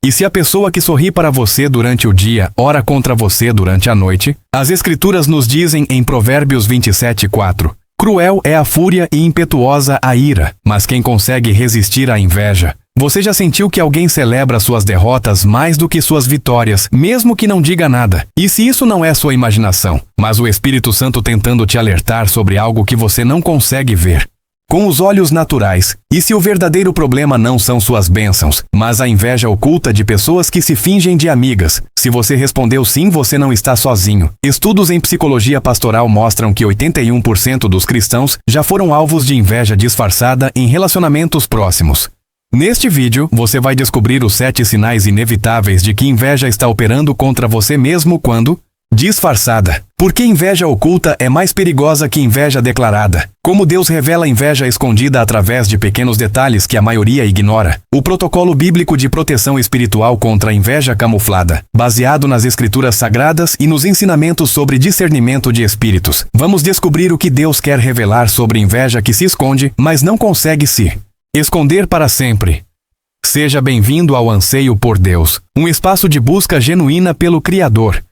E se a pessoa que sorri para você durante o dia ora contra você durante a noite? As Escrituras nos dizem em Provérbios 27:4: cruel é a fúria e impetuosa a ira, mas quem consegue resistir à inveja? Você já sentiu que alguém celebra suas derrotas mais do que suas vitórias, mesmo que não diga nada? E se isso não é sua imaginação, mas o Espírito Santo tentando te alertar sobre algo que você não consegue ver com os olhos naturais? E se o verdadeiro problema não são suas bênçãos, mas a inveja oculta de pessoas que se fingem de amigas? Se você respondeu sim, você não está sozinho. Estudos em psicologia pastoral mostram que 81% dos cristãos já foram alvos de inveja disfarçada em relacionamentos próximos. Neste vídeo, você vai descobrir os 7 sinais inevitáveis de que inveja está operando contra você mesmo quando disfarçada. Por que inveja oculta é mais perigosa que inveja declarada? Como Deus revela a inveja escondida através de pequenos detalhes que a maioria ignora. O protocolo bíblico de proteção espiritual contra a inveja camuflada, baseado nas Escrituras Sagradas e nos ensinamentos sobre discernimento de espíritos. Vamos descobrir o que Deus quer revelar sobre inveja que se esconde, mas não consegue se esconder para sempre. Seja bem-vindo ao Anseio por Deus, um espaço de busca genuína pelo Criador.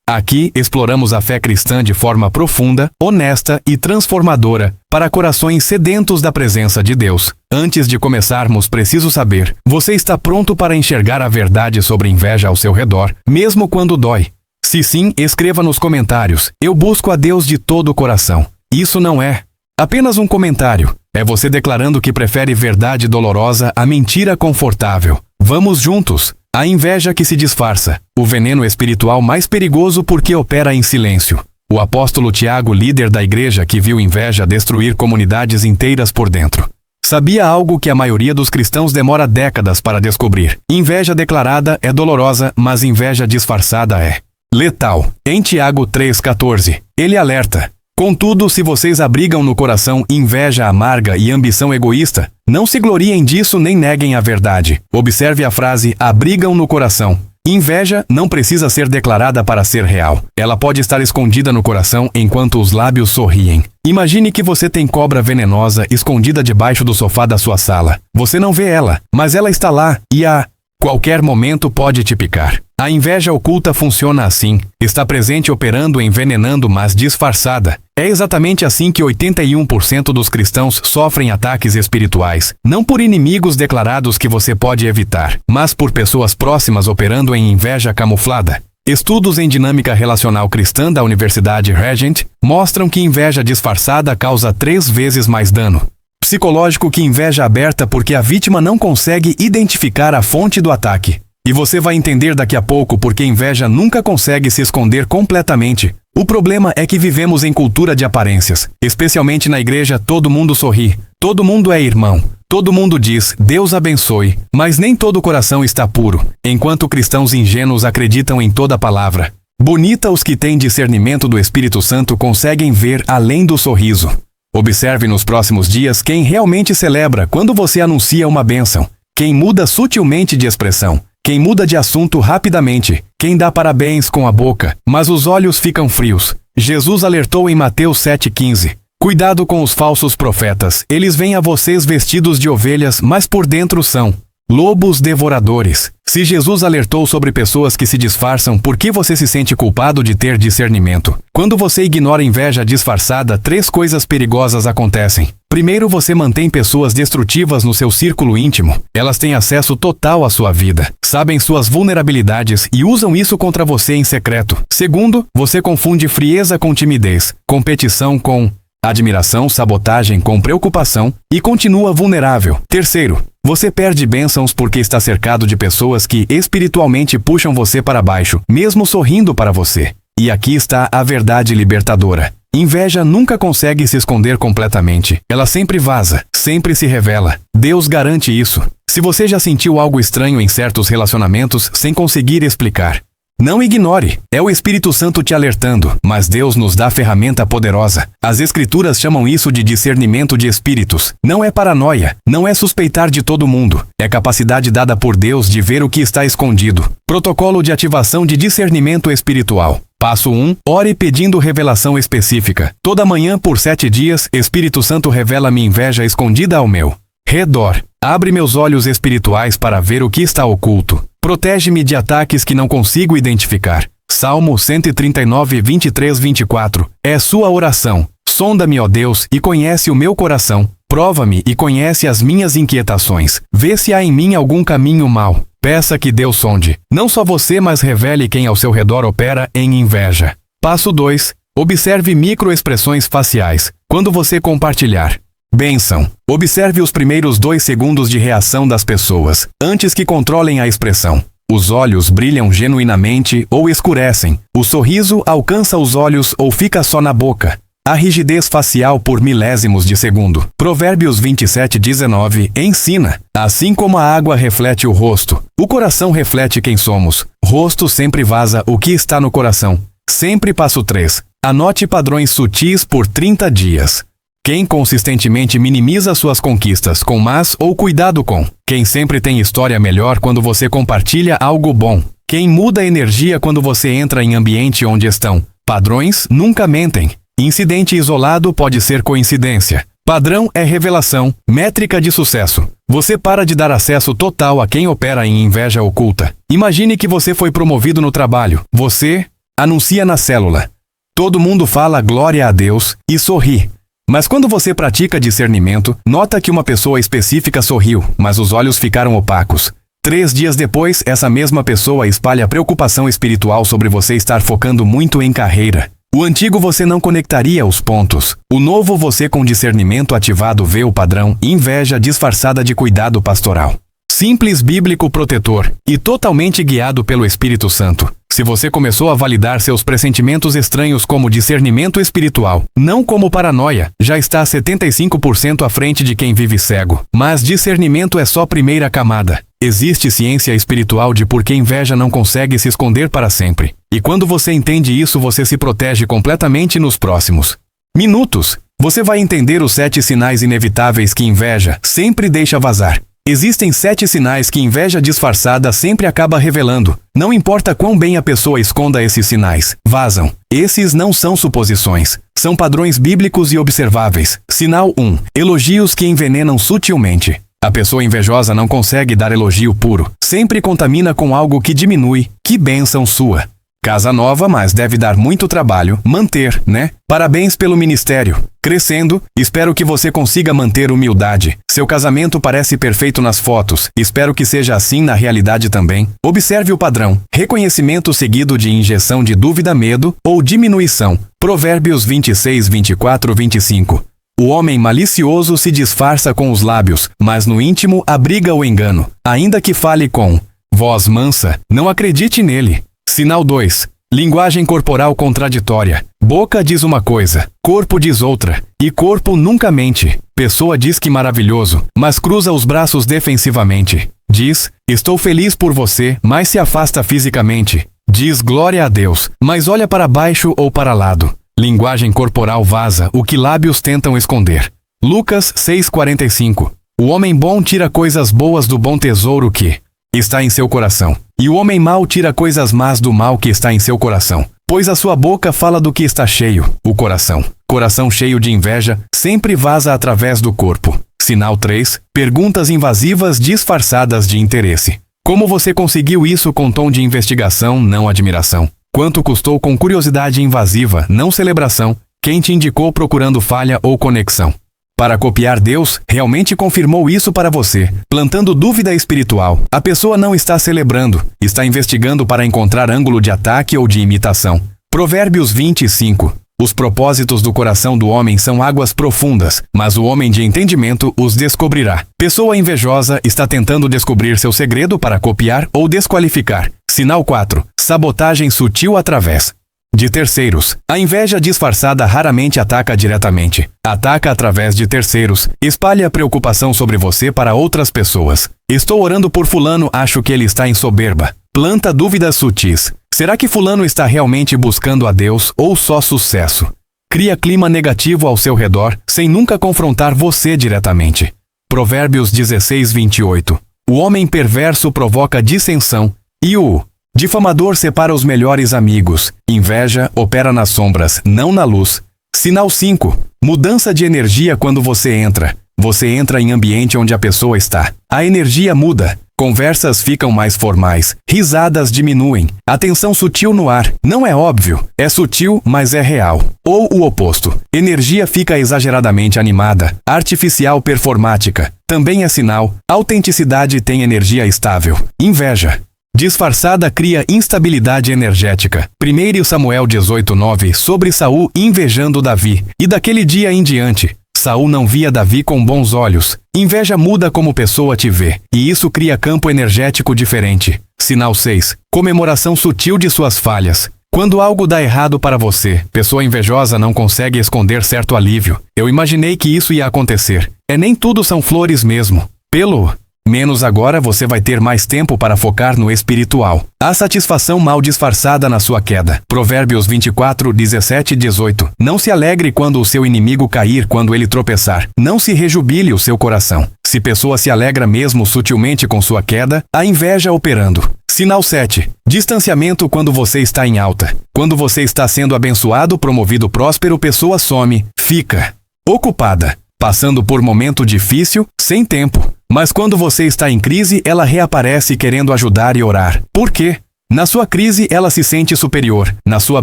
Aqui exploramos a fé cristã de forma profunda, honesta e transformadora para corações sedentos da presença de Deus. Antes de começarmos, preciso saber: você está pronto para enxergar a verdade sobre inveja ao seu redor, mesmo quando dói? Se sim, escreva nos comentários: eu busco a Deus de todo o coração. Isso não é apenas um comentário. É você declarando que prefere verdade dolorosa à mentira confortável. Vamos juntos. A inveja que se disfarça, o veneno espiritual mais perigoso porque opera em silêncio. O apóstolo Tiago, líder da igreja que viu inveja destruir comunidades inteiras por dentro, sabia algo que a maioria dos cristãos demora décadas para descobrir. Inveja declarada é dolorosa, mas inveja disfarçada é letal. Em Tiago 3,14, ele alerta: contudo, se vocês abrigam no coração inveja amarga e ambição egoísta, não se gloriem disso nem neguem a verdade. Observe a frase abrigam no coração. Inveja não precisa ser declarada para ser real. Ela pode estar escondida no coração enquanto os lábios sorriem. Imagine que você tem cobra venenosa escondida debaixo do sofá da sua sala. Você não vê ela, mas ela está lá e a qualquer momento pode te picar. A inveja oculta funciona assim. Está presente operando envenenando, mas disfarçada. É exatamente assim que 81% dos cristãos sofrem ataques espirituais. Não por inimigos declarados que você pode evitar, mas por pessoas próximas operando em inveja camuflada. Estudos em dinâmica relacional cristã da Universidade Regent mostram que inveja disfarçada causa 3 vezes mais dano psicológico que inveja aberta porque a vítima não consegue identificar a fonte do ataque. E você vai entender daqui a pouco porque inveja nunca consegue se esconder completamente. O problema é que vivemos em cultura de aparências. Especialmente na igreja, todo mundo sorri, todo mundo é irmão, todo mundo diz Deus abençoe, mas nem todo o coração está puro, enquanto cristãos ingênuos acreditam em toda palavra bonita. Os que têm discernimento do Espírito Santo conseguem ver além do sorriso. Observe nos próximos dias quem realmente celebra quando você anuncia uma bênção, quem muda sutilmente de expressão, quem muda de assunto rapidamente, quem dá parabéns com a boca, mas os olhos ficam frios. Jesus alertou em Mateus 7,15: cuidado com os falsos profetas, eles vêm a vocês vestidos de ovelhas, mas por dentro são lobos devoradores. Se Jesus alertou sobre pessoas que se disfarçam, por que você se sente culpado de ter discernimento? Quando você ignora a inveja disfarçada, 3 coisas perigosas acontecem. Primeiro, você mantém pessoas destrutivas no seu círculo íntimo. Elas têm acesso total à sua vida, sabem suas vulnerabilidades e usam isso contra você em secreto. Segundo, você confunde frieza com timidez, competição com admiração, sabotagem com preocupação e continua vulnerável. Terceiro, você perde bênçãos porque está cercado de pessoas que espiritualmente puxam você para baixo, mesmo sorrindo para você. E aqui está a verdade libertadora. Inveja nunca consegue se esconder completamente. Ela sempre vaza, sempre se revela. Deus garante isso. Se você já sentiu algo estranho em certos relacionamentos sem conseguir explicar, não ignore, é o Espírito Santo te alertando, mas Deus nos dá ferramenta poderosa. As Escrituras chamam isso de discernimento de espíritos. Não é paranoia, não é suspeitar de todo mundo, é capacidade dada por Deus de ver o que está escondido. Protocolo de ativação de discernimento espiritual. Passo 1. Ore pedindo revelação específica. Toda manhã por 7 dias, Espírito Santo revela-me inveja escondida ao meu redor. Abre meus olhos espirituais para ver o que está oculto. Protege-me de ataques que não consigo identificar. Salmo 139, 23, 24. É sua oração. Sonda-me, ó Deus, e conhece o meu coração. Prova-me e conhece as minhas inquietações. Vê se há em mim algum caminho mau. Peça que Deus sonde. Não só você, mas revele quem ao seu redor opera em inveja. Passo 2. Observe microexpressões faciais. Quando você compartilhar. Bênção. Observe os primeiros 2 segundos de reação das pessoas, antes que controlem a expressão. Os olhos brilham genuinamente ou escurecem. O sorriso alcança os olhos ou fica só na boca. A rigidez facial por milésimos de segundo. Provérbios 27, 19 ensina. Assim como a água reflete o rosto, o coração reflete quem somos. Rosto sempre vaza o que está no coração. Sempre. Passo 3. Anote padrões sutis por 30 dias. Quem consistentemente minimiza suas conquistas com mas ou cuidado com. Quem sempre tem história melhor quando você compartilha algo bom. Quem muda a energia quando você entra em ambiente onde estão. Padrões nunca mentem. Incidente isolado pode ser coincidência. Padrão é revelação, métrica de sucesso. Você para de dar acesso total a quem opera em inveja oculta. Imagine que você foi promovido no trabalho. Você anuncia na célula. Todo mundo fala glória a Deus e sorri. Mas quando você pratica discernimento, nota que uma pessoa específica sorriu, mas os olhos ficaram opacos. 3 dias depois, essa mesma pessoa espalha preocupação espiritual sobre você estar focando muito em carreira. O antigo você não conectaria os pontos. O novo você com discernimento ativado vê o padrão, inveja disfarçada de cuidado pastoral. Simples, bíblico, protetor e totalmente guiado pelo Espírito Santo. Se você começou a validar seus pressentimentos estranhos como discernimento espiritual, não como paranoia, já está 75% à frente de quem vive cego. Mas discernimento é só a primeira camada. Existe ciência espiritual de por que inveja não consegue se esconder para sempre. E quando você entende isso, você se protege completamente nos próximos minutos. Você vai entender os 7 sinais inevitáveis que inveja sempre deixa vazar. Existem 7 sinais que inveja disfarçada sempre acaba revelando. Não importa quão bem a pessoa esconda esses sinais, vazam. Esses não são suposições. São padrões bíblicos e observáveis. Sinal 1. Elogios que envenenam sutilmente. A pessoa invejosa não consegue dar elogio puro. Sempre contamina com algo que diminui. Que bênção sua! Casa nova, mas deve dar muito trabalho manter, né? Parabéns pelo ministério. Crescendo, espero que você consiga manter humildade. Seu casamento parece perfeito nas fotos. Espero que seja assim na realidade também. Observe o padrão. Reconhecimento seguido de injeção de dúvida, medo ou diminuição. Provérbios 26, 24, 25. O homem malicioso se disfarça com os lábios, mas no íntimo abriga o engano. Ainda que fale com voz mansa, não acredite nele. Sinal 2. Linguagem corporal contraditória. Boca diz uma coisa, corpo diz outra, e corpo nunca mente. Pessoa diz que maravilhoso, mas cruza os braços defensivamente. Diz, estou feliz por você, mas se afasta fisicamente. Diz glória a Deus, mas olha para baixo ou para lado. Linguagem corporal vaza o que lábios tentam esconder. Lucas 6,45. O homem bom tira coisas boas do bom tesouro que está em seu coração. E o homem mau tira coisas más do mal que está em seu coração. Pois a sua boca fala do que está cheio, o coração. Coração cheio de inveja sempre vaza através do corpo. Sinal 3. Perguntas invasivas disfarçadas de interesse. Como você conseguiu isso com tom de investigação, não admiração? Quanto custou com curiosidade invasiva, não celebração? Quem te indicou procurando falha ou conexão? Para copiar Deus, realmente confirmou isso para você, plantando dúvida espiritual. A pessoa não está celebrando, está investigando para encontrar ângulo de ataque ou de imitação. Provérbios 25. Os propósitos do coração do homem são águas profundas, mas o homem de entendimento os descobrirá. Pessoa invejosa está tentando descobrir seu segredo para copiar ou desqualificar. Sinal 4. Sabotagem sutil através de terceiros. A inveja disfarçada raramente ataca diretamente. Ataca através de terceiros. Espalha preocupação sobre você para outras pessoas. Estou orando por fulano, acho que ele está em soberba. Planta dúvidas sutis. Será que fulano está realmente buscando a Deus ou só sucesso? Cria clima negativo ao seu redor, sem nunca confrontar você diretamente. Provérbios 16, 28. O homem perverso provoca dissensão e o difamador separa os melhores amigos. Inveja opera nas sombras, não na luz. Sinal 5. Mudança de energia quando você entra. Você entra em ambiente onde a pessoa está. A energia muda. Conversas ficam mais formais, risadas diminuem, atenção sutil no ar. Não é óbvio, é sutil, mas é real. Ou o oposto. Energia fica exageradamente animada, artificial performática. Também é sinal. Autenticidade tem energia estável. Inveja disfarçada cria instabilidade energética. 1 Samuel 18:9 sobre Saul invejando Davi. E daquele dia em diante, Saul não via Davi com bons olhos. Inveja muda como pessoa te vê, e isso cria campo energético diferente. Sinal 6. Comemoração sutil de suas falhas. Quando algo dá errado para você, pessoa invejosa não consegue esconder certo alívio. Eu imaginei que isso ia acontecer. Nem tudo são flores mesmo. Pelo menos agora você vai ter mais tempo para focar no espiritual. Há satisfação mal disfarçada na sua queda. Provérbios 24:17-18. Não se alegre quando o seu inimigo cair, quando ele tropeçar. Não se rejubile o seu coração. Se pessoa se alegra mesmo sutilmente com sua queda, a inveja operando. Sinal 7. Distanciamento quando você está em alta. Quando você está sendo abençoado, promovido, próspero, pessoa some, fica ocupada, passando por momento difícil, sem tempo. Mas quando você está em crise, ela reaparece querendo ajudar e orar. Por quê? Na sua crise, ela se sente superior. Na sua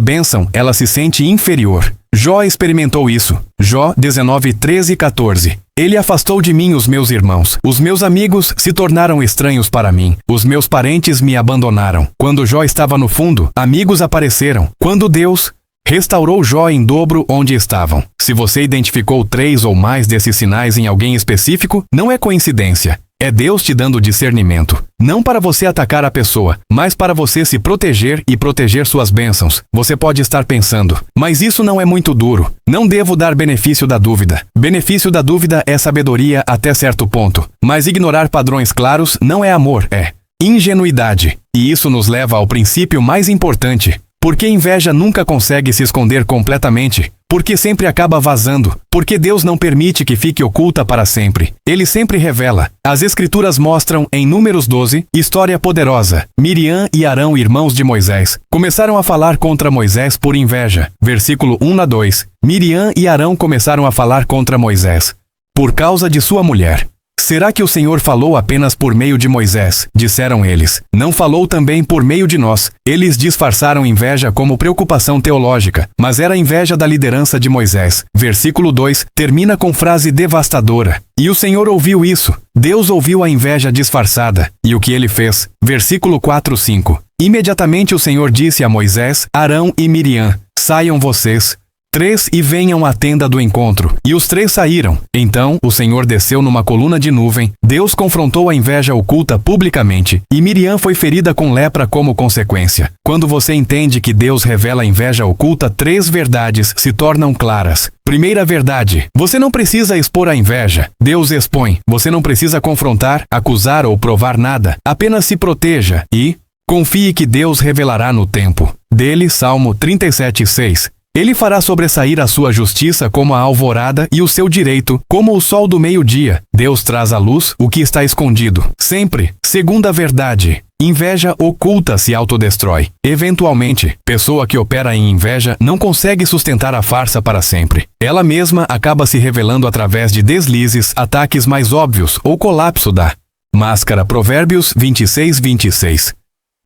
bênção, ela se sente inferior. Jó experimentou isso. Jó 19:13-14. Ele afastou de mim os meus irmãos. Os meus amigos se tornaram estranhos para mim. Os meus parentes me abandonaram. Quando Jó estava no fundo, amigos apareceram. Quando Deus restaurou Jó em dobro onde estavam. Se você identificou 3 ou mais desses sinais em alguém específico, não é coincidência. É Deus te dando discernimento. Não para você atacar a pessoa, mas para você se proteger e proteger suas bênçãos. Você pode estar pensando, mas isso não é muito duro. Não devo dar benefício da dúvida. Benefício da dúvida é sabedoria até certo ponto. Mas ignorar padrões claros não é amor, é ingenuidade. E isso nos leva ao princípio mais importante. Porque inveja nunca consegue se esconder completamente, porque sempre acaba vazando, porque Deus não permite que fique oculta para sempre. Ele sempre revela. As Escrituras mostram em Números 12, história poderosa. Miriam e Arão, irmãos de Moisés, começaram a falar contra Moisés por inveja. Versículo 1-2. Miriam e Arão começaram a falar contra Moisés por causa de sua mulher. Será que o Senhor falou apenas por meio de Moisés? Disseram eles. Não falou também por meio de nós. Eles disfarçaram inveja como preocupação teológica, mas era inveja da liderança de Moisés. Versículo 2 termina com frase devastadora. E o Senhor ouviu isso. Deus ouviu a inveja disfarçada. E o que ele fez? Versículo 4-5. Imediatamente o Senhor disse a Moisés, Arão e Miriam: saiam vocês 3 e venham à tenda do encontro. E os 3 saíram. Então, o Senhor desceu numa coluna de nuvem. Deus confrontou a inveja oculta publicamente. E Miriam foi ferida com lepra como consequência. Quando você entende que Deus revela a inveja oculta, 3 verdades se tornam claras. Primeira verdade: você não precisa expor a inveja. Deus expõe. Você não precisa confrontar, acusar ou provar nada. Apenas se proteja e confie que Deus revelará no tempo dele. Salmo 37:6. Ele fará sobressair a sua justiça como a alvorada e o seu direito como o sol do meio-dia. Deus traz à luz o que está escondido. Sempre. Segunda verdade: inveja oculta se autodestrói. Eventualmente, pessoa que opera em inveja não consegue sustentar a farsa para sempre. Ela mesma acaba se revelando através de deslizes, ataques mais óbvios ou colapso da máscara. Provérbios 26:26.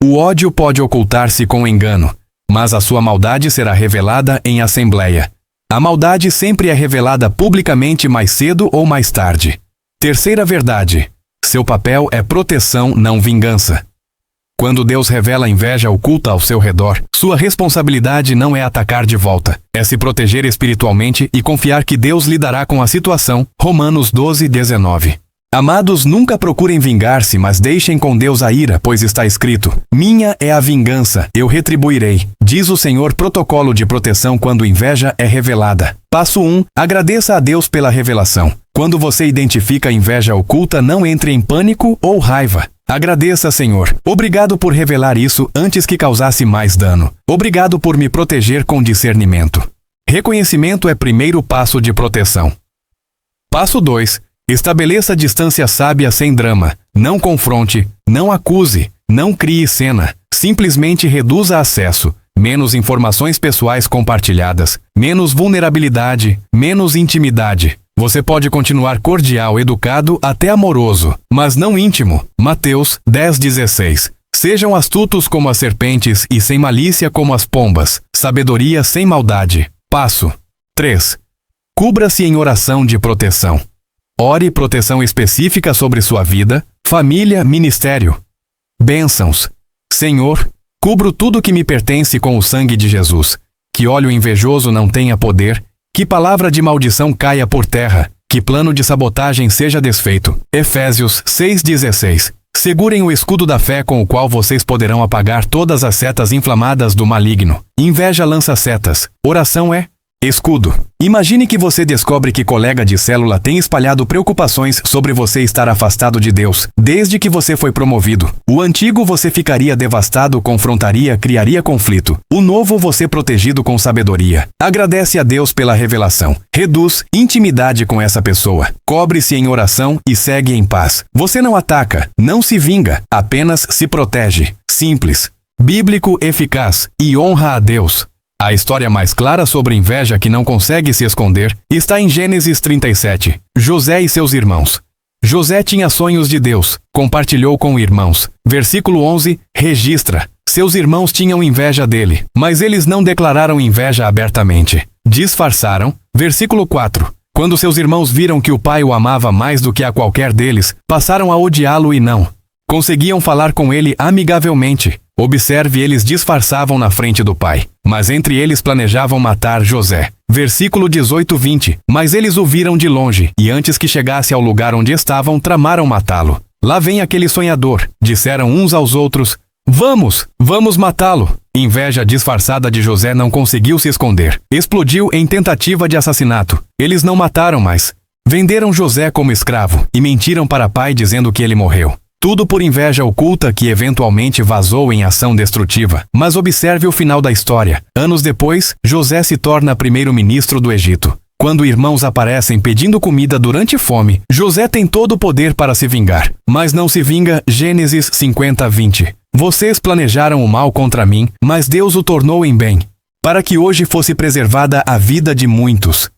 O ódio pode ocultar-se com engano, mas a sua maldade será revelada em assembleia. A maldade sempre é revelada publicamente mais cedo ou mais tarde. Terceira verdade: seu papel é proteção, não vingança. Quando Deus revela a inveja oculta ao seu redor, sua responsabilidade não é atacar de volta. É se proteger espiritualmente e confiar que Deus lidará com a situação. Romanos 12:19. Amados, nunca procurem vingar-se, mas deixem com Deus a ira, pois está escrito: minha é a vingança, eu retribuirei, diz o Senhor. Protocolo de proteção quando inveja é revelada. Passo 1. Agradeça a Deus pela revelação. Quando você identifica a inveja oculta, não entre em pânico ou raiva. Agradeça, Senhor. Obrigado por revelar isso antes que causasse mais dano. Obrigado por me proteger com discernimento. Reconhecimento é primeiro passo de proteção. Passo 2. Estabeleça distância sábia sem drama. Não confronte, não acuse, não crie cena. Simplesmente reduza acesso. Menos informações pessoais compartilhadas, menos vulnerabilidade, menos intimidade. Você pode continuar cordial, educado, até amoroso, mas não íntimo. Mateus 10:16. Sejam astutos como as serpentes e sem malícia como as pombas. Sabedoria sem maldade. Passo 3. Cubra-se em oração de proteção. Ore proteção específica sobre sua vida, família, ministério. Bênçãos. Senhor, cubro tudo que me pertence com o sangue de Jesus. Que olho invejoso não tenha poder, que palavra de maldição caia por terra, que plano de sabotagem seja desfeito. Efésios 6:16. Segurem o escudo da fé com o qual vocês poderão apagar todas as setas inflamadas do maligno. Inveja lança setas. Oração é escudo. Imagine que você descobre que colega de célula tem espalhado preocupações sobre você estar afastado de Deus, desde que você foi promovido. O antigo você ficaria devastado, confrontaria, criaria conflito. O novo você protegido com sabedoria. Agradece a Deus pela revelação. Reduz intimidade com essa pessoa. Cobre-se em oração e segue em paz. Você não ataca, não se vinga, apenas se protege. Simples, bíblico, eficaz e honra a Deus. A história mais clara sobre inveja que não consegue se esconder está em Gênesis 37. José e seus irmãos. José tinha sonhos de Deus, compartilhou com irmãos. Versículo 11 registra: seus irmãos tinham inveja dele, mas eles não declararam inveja abertamente. Disfarçaram. Versículo 4. Quando seus irmãos viram que o pai o amava mais do que a qualquer deles, passaram a odiá-lo e não conseguiam falar com ele amigavelmente. Observe, eles disfarçavam na frente do pai, mas entre eles planejavam matar José. Versículo 18-20. Mas eles o viram de longe, e antes que chegasse ao lugar onde estavam, tramaram matá-lo. Lá vem aquele sonhador, disseram uns aos outros: vamos matá-lo. Inveja disfarçada de José não conseguiu se esconder. Explodiu em tentativa de assassinato. Eles não mataram, mas venderam José como escravo, e mentiram para o pai dizendo que ele morreu. Tudo por inveja oculta que eventualmente vazou em ação destrutiva. Mas observe o final da história. Anos depois, José se torna primeiro-ministro do Egito. Quando irmãos aparecem pedindo comida durante fome, José tem todo o poder para se vingar. Mas não se vinga. Gênesis 50:20. Vocês planejaram o mal contra mim, mas Deus o tornou em bem, para que hoje fosse preservada a vida de muitos.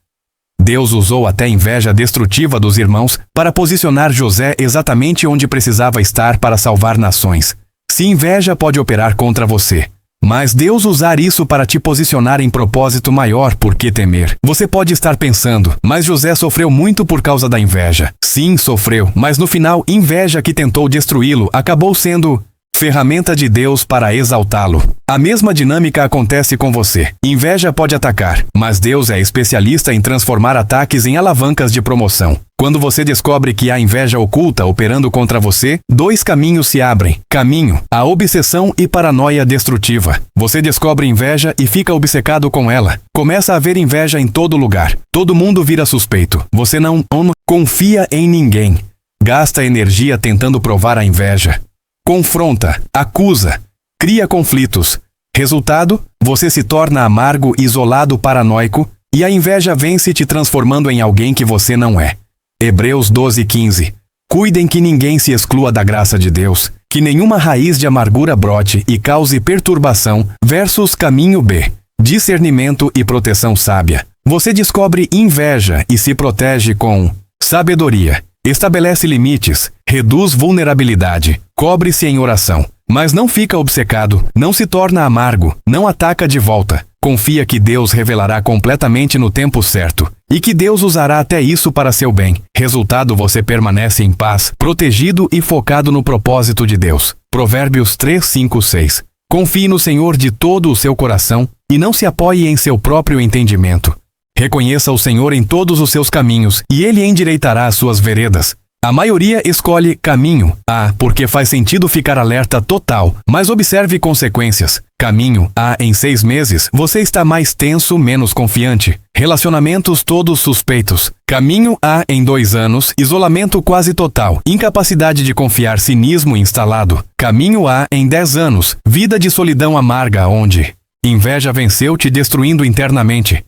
Deus usou até a inveja destrutiva dos irmãos para posicionar José exatamente onde precisava estar para salvar nações. Se inveja pode operar contra você, mas Deus usar isso para te posicionar em propósito maior, por que temer? Você pode estar pensando: mas José sofreu muito por causa da inveja. Sim, sofreu, mas no final, inveja que tentou destruí-lo acabou sendo ferramenta de Deus para exaltá-lo. A mesma dinâmica acontece com você. Inveja pode atacar, mas Deus é especialista em transformar ataques em alavancas de promoção. Quando você descobre que há inveja oculta operando contra você, dois caminhos se abrem. Caminho: a obsessão e paranoia destrutiva. Você descobre inveja e fica obcecado com ela. Começa a haver inveja em todo lugar. Todo mundo vira suspeito. Você não confia em ninguém. Gasta energia tentando provar a inveja. Confronta, acusa, cria conflitos. Resultado: você se torna amargo, isolado, paranoico, e a inveja vence te transformando em alguém que você não é. Hebreus 12:15. Cuidem que ninguém se exclua da graça de Deus, que nenhuma raiz de amargura brote e cause perturbação. Versus caminho B. Discernimento e proteção sábia. Você descobre inveja e se protege com sabedoria. Estabelece limites, reduz vulnerabilidade, cobre-se em oração. Mas não fica obcecado, não se torna amargo, não ataca de volta. Confia que Deus revelará completamente no tempo certo, e que Deus usará até isso para seu bem. Resultado: você permanece em paz, protegido e focado no propósito de Deus. Provérbios 3:5-6. Confie no Senhor de todo o seu coração, e não se apoie em seu próprio entendimento. Reconheça o Senhor em todos os seus caminhos, e Ele endireitará as suas veredas. A maioria escolhe caminho A porque faz sentido ficar alerta total, mas observe consequências. Caminho A: em 6 meses, você está mais tenso, menos confiante. Relacionamentos todos suspeitos. Caminho A: em 2 anos, isolamento quase total, incapacidade de confiar, cinismo instalado. Caminho A: em 10 anos, vida de solidão amarga onde inveja venceu, te destruindo internamente.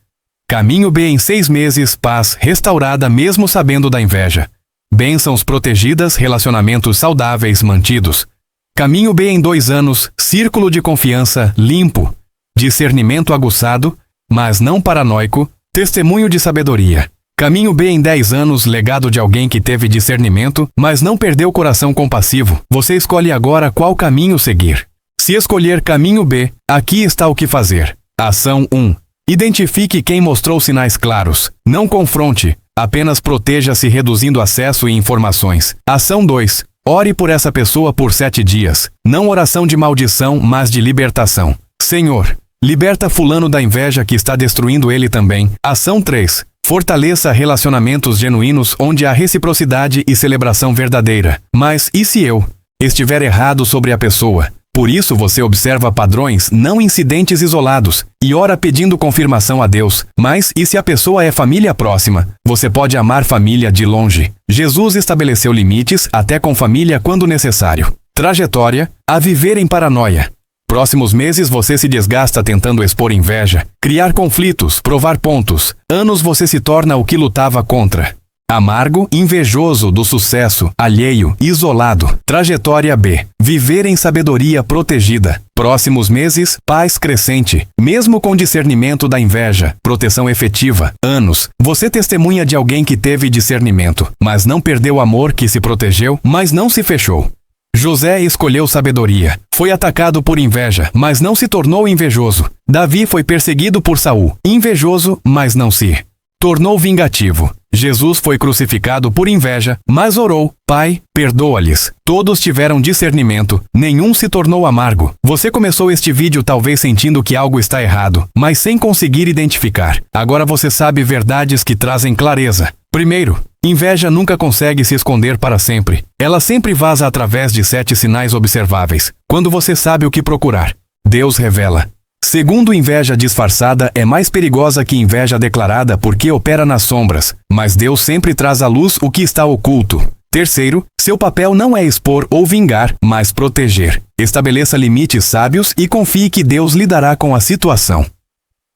Caminho B: em 6 meses, paz restaurada mesmo sabendo da inveja. Bênçãos protegidas, relacionamentos saudáveis mantidos. Caminho B: em 2 anos, círculo de confiança limpo. Discernimento aguçado, mas não paranoico, testemunho de sabedoria. Caminho B em 10 anos, legado de alguém que teve discernimento, mas não perdeu o coração compassivo. Você escolhe agora qual caminho seguir. Se escolher caminho B, aqui está o que fazer. Ação 1. Identifique quem mostrou sinais claros. Não confronte, apenas proteja-se reduzindo acesso e informações. Ação 2. Ore por essa pessoa por 7 dias. Não oração de maldição, mas de libertação. Senhor, liberta fulano da inveja que está destruindo ele também. Ação 3. Fortaleça relacionamentos genuínos onde há reciprocidade e celebração verdadeira. Mas e se eu estiver errado sobre a pessoa? Por isso você observa padrões, não incidentes isolados, e ora pedindo confirmação a Deus. Mas e se a pessoa é família próxima? Você pode amar família de longe. Jesus estabeleceu limites até com família quando necessário. Trajetória: a viver em paranoia. Próximos meses você se desgasta tentando expor inveja, criar conflitos, provar pontos. Anos você se torna o que lutava contra. Amargo, invejoso do sucesso, alheio, isolado. Trajetória B. Viver em sabedoria protegida. Próximos meses, paz crescente. Mesmo com discernimento da inveja, proteção efetiva. Anos, você testemunha de alguém que teve discernimento, mas não perdeu o amor, que se protegeu, mas não se fechou. José escolheu sabedoria. Foi atacado por inveja, mas não se tornou invejoso. Davi foi perseguido por Saul. Invejoso, mas não se tornou vingativo. Jesus foi crucificado por inveja, mas orou: Pai, perdoa-lhes. Todos tiveram discernimento, nenhum se tornou amargo. Você começou este vídeo talvez sentindo que algo está errado, mas sem conseguir identificar. Agora você sabe verdades que trazem clareza. Primeiro, inveja nunca consegue se esconder para sempre. Ela sempre vaza através de 7 sinais observáveis. Quando você sabe o que procurar, Deus revela. Segundo, inveja disfarçada é mais perigosa que inveja declarada porque opera nas sombras, mas Deus sempre traz à luz o que está oculto. Terceiro, seu papel não é expor ou vingar, mas proteger. Estabeleça limites sábios e confie que Deus lidará com a situação.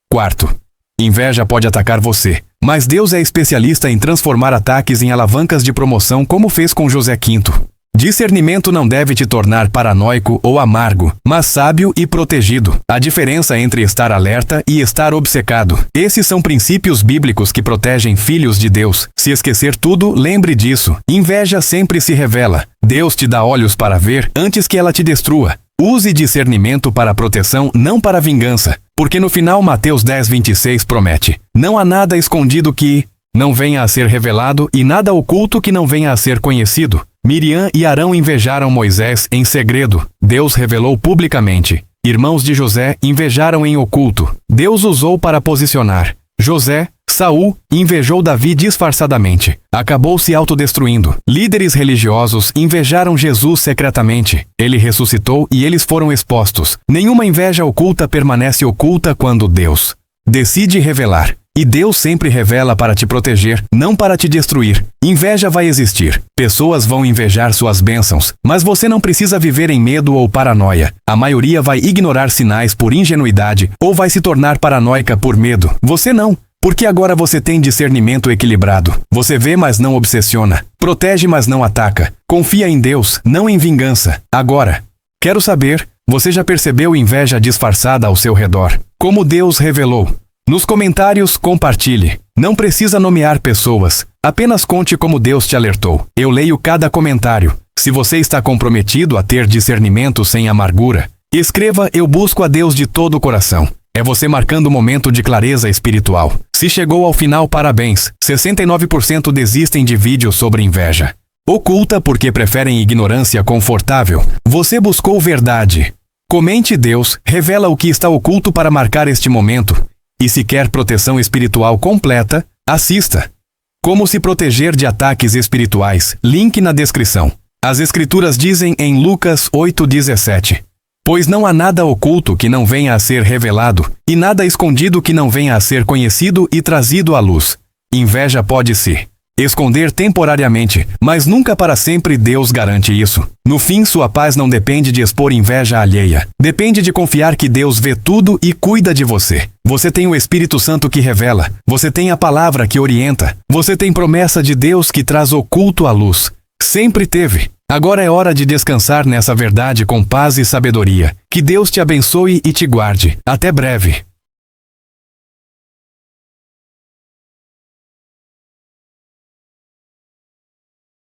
Quarto, inveja pode atacar você, mas Deus é especialista em transformar ataques em alavancas de promoção, como fez com José V. Discernimento não deve te tornar paranoico ou amargo, mas sábio e protegido. A diferença entre estar alerta e estar obcecado. Esses são princípios bíblicos que protegem filhos de Deus. Se esquecer tudo, lembre disso. Inveja sempre se revela. Deus te dá olhos para ver antes que ela te destrua. Use discernimento para proteção, não para vingança. Porque no final Mateus 10:26 promete: não há nada escondido que não venha a ser revelado e nada oculto que não venha a ser conhecido. Miriam e Arão invejaram Moisés em segredo. Deus revelou publicamente. Irmãos de José invejaram em oculto. Deus usou para posicionar. José, Saul, invejou Davi disfarçadamente. Acabou se autodestruindo. Líderes religiosos invejaram Jesus secretamente. Ele ressuscitou e eles foram expostos. Nenhuma inveja oculta permanece oculta quando Deus decide revelar. E Deus sempre revela para te proteger, não para te destruir. Inveja vai existir. Pessoas vão invejar suas bênçãos, mas você não precisa viver em medo ou paranoia. A maioria vai ignorar sinais por ingenuidade ou vai se tornar paranoica por medo. Você não, porque agora você tem discernimento equilibrado. Você vê, mas não obsessiona. Protege, mas não ataca. Confia em Deus, não em vingança. Agora, quero saber, você já percebeu inveja disfarçada ao seu redor? Como Deus revelou? Nos comentários, compartilhe. Não precisa nomear pessoas. Apenas conte como Deus te alertou. Eu leio cada comentário. Se você está comprometido a ter discernimento sem amargura, escreva: eu busco a Deus de todo o coração. É você marcando o momento de clareza espiritual. Se chegou ao final, parabéns. 69% desistem de vídeos sobre inveja oculta porque preferem ignorância confortável. Você buscou verdade. Comente: Deus revela o que está oculto para marcar este momento. E se quer proteção espiritual completa, assista Como se proteger de ataques espirituais. Link na descrição. As Escrituras dizem em Lucas 8:17: pois não há nada oculto que não venha a ser revelado, e nada escondido que não venha a ser conhecido e trazido à luz. Inveja pode se esconder temporariamente, mas nunca para sempre. Deus garante isso. No fim, sua paz não depende de expor inveja alheia. Depende de confiar que Deus vê tudo e cuida de você. Você tem o Espírito Santo que revela. Você tem a palavra que orienta. Você tem promessa de Deus que traz oculto à luz. Sempre teve. Agora é hora de descansar nessa verdade com paz e sabedoria. Que Deus te abençoe e te guarde. Até breve.